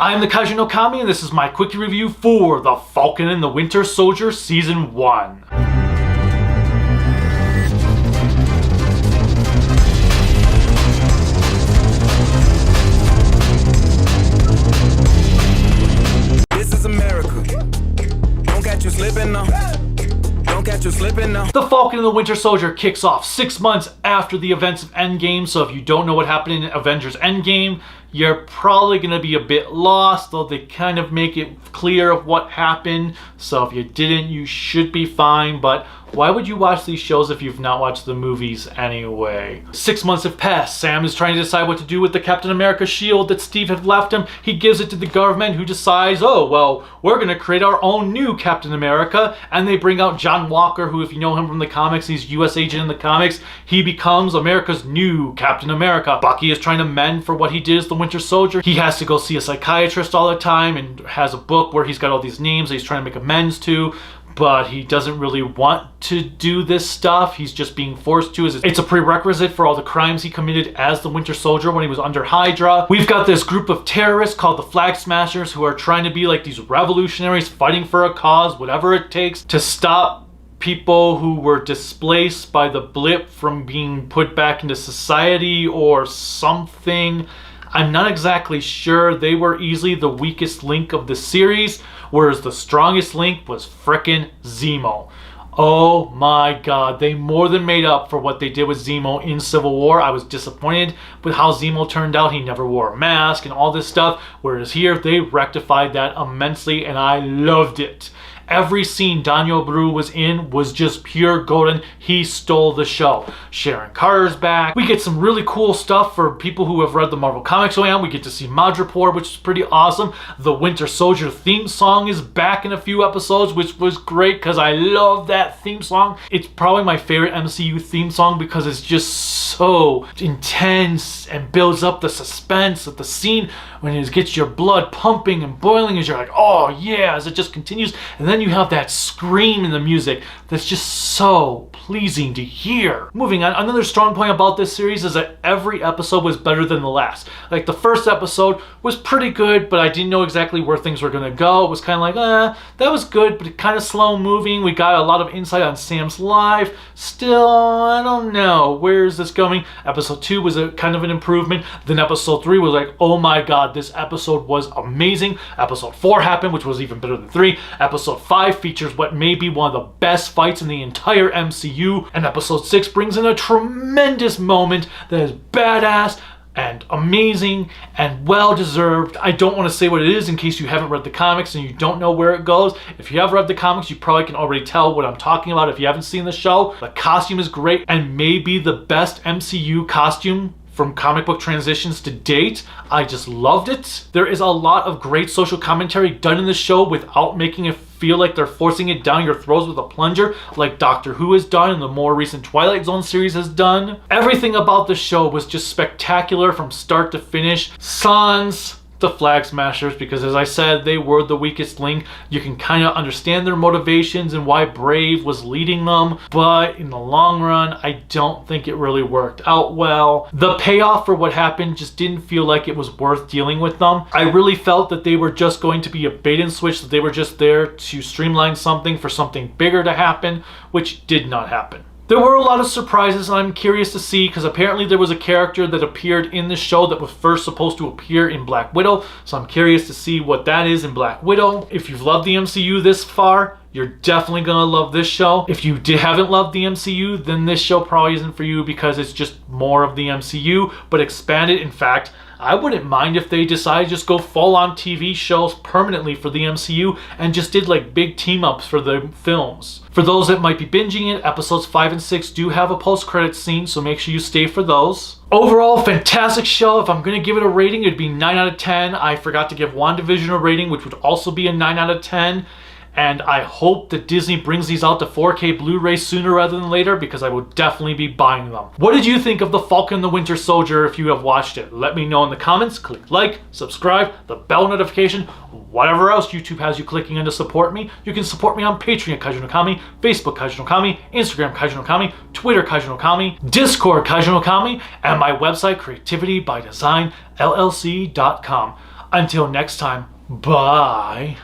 I'm the Kaiju no Kami, and this is my Quickie review for The Falcon and the Winter Soldier Season 1. This is America. Don't catch you slipping now. The Falcon and the Winter Soldier kicks off 6 months after the events of Endgame, so if you don't know what happened in Avengers Endgame, you're probably going to be a bit lost, though they kind of make it clear of what happened, so if you didn't, you should be fine, but why would you watch these shows if you've not watched the movies anyway? 6 months have passed. Sam is trying to decide what to do with the Captain America shield that Steve had left him. He gives it to the government, who decides, oh, well, we're going to create our own new Captain America, and they bring out John Walker, who, if you know him from the comics, he's US agent in the comics. He becomes America's new Captain America. Bucky is trying to mend for what he did as the Winter Soldier. He has to go see a psychiatrist all the time and has a book where he's got all these names that he's trying to make amends to, but he doesn't really want to do this stuff. He's just being forced to. It's a prerequisite for all the crimes he committed as the Winter Soldier when he was under Hydra. We've got this group of terrorists called the Flag Smashers who are trying to be like these revolutionaries fighting for a cause, whatever it takes, to stop people who were displaced by the blip from being put back into society or something. I'm not exactly sure. They were easily the weakest link of the series, whereas the strongest link was frickin' Zemo. Oh my god, they more than made up for what they did with Zemo in Civil War. I was disappointed with how Zemo turned out. He never wore a mask and all this stuff, whereas here they rectified that immensely and I loved it. Every scene Daniel Bru was in was just pure golden. He stole the show. Sharon Carter's back. We get some really cool stuff for people who have read the Marvel Comics way on. We get to see Madripoor, which is pretty awesome. The Winter Soldier theme song is back in a few episodes, which was great because I love that theme song. It's probably my favorite MCU theme song because it's just so intense and builds up the suspense of the scene when it gets your blood pumping and boiling as you're like, oh yeah, as it just continues. And then you have that scream in the music that's just so pleasing to hear. Moving on, another strong point about this series is that every episode was better than the last. Like the first episode was pretty good, but I didn't know exactly where things were gonna go. It was kind of like, that was good, but it kind of slow moving. We got a lot of insight on Sam's life. Still, I don't know, where is this going? Episode 2 was a kind of an improvement. Then episode 3 was like, oh my god, this episode was amazing. Episode 4 happened, which was even better than 3. Episode 5 features what may be one of the best fights in the entire MCU, and episode 6 brings in a tremendous moment that is badass and amazing and well deserved. I don't want to say what it is in case you haven't read the comics and you don't know where it goes. If you have read the comics, you probably can already tell what I'm talking about. If you haven't seen the show, the costume is great and maybe the best MCU costume from comic book transitions to date. I just loved it. There is a lot of great social commentary done in the show without making it feel like they're forcing it down your throats with a plunger like Doctor Who has done and the more recent Twilight Zone series has done. Everything about the show was just spectacular from start to finish. Sans the Flag Smashers, because as I said, they were the weakest link. You can kind of understand their motivations and why Brave was leading them, but in the long run, I don't think it really worked out well. The payoff for what happened just didn't feel like it was worth dealing with them. I really felt that they were just going to be a bait and switch, that they were just there to streamline something for something bigger to happen, which did not happen. There were a lot of surprises and I'm curious to see, because apparently there was a character that appeared in the show that was first supposed to appear in Black Widow, so I'm curious to see what that is in Black Widow. If you've loved the MCU this far, you're definitely gonna love this show. If you haven't loved the MCU, then this show probably isn't for you because it's just more of the MCU, but expanded. In fact, I wouldn't mind if they decided to just go full-on TV shows permanently for the MCU and just did like big team-ups for the films. For those that might be binging it, episodes 5 and 6 do have a post-credits scene, so make sure you stay for those. Overall, fantastic show. If I'm going to give it a rating, it'd be 9 out of 10. I forgot to give WandaVision a rating, which would also be a 9 out of 10. And I hope that Disney brings these out to 4K Blu-ray sooner rather than later, because I will definitely be buying them. What did you think of The Falcon and the Winter Soldier if you have watched it? Let me know in the comments. Click like, subscribe, the bell notification, whatever else YouTube has you clicking in to support me. You can support me on Patreon at Kaiju no Kami, Facebook Kaiju no Kami, Instagram Kaiju no Kami, Twitter Kaiju no Kami, Discord Kaiju no Kami, and my website creativitybydesignllc.com. Until next time, bye.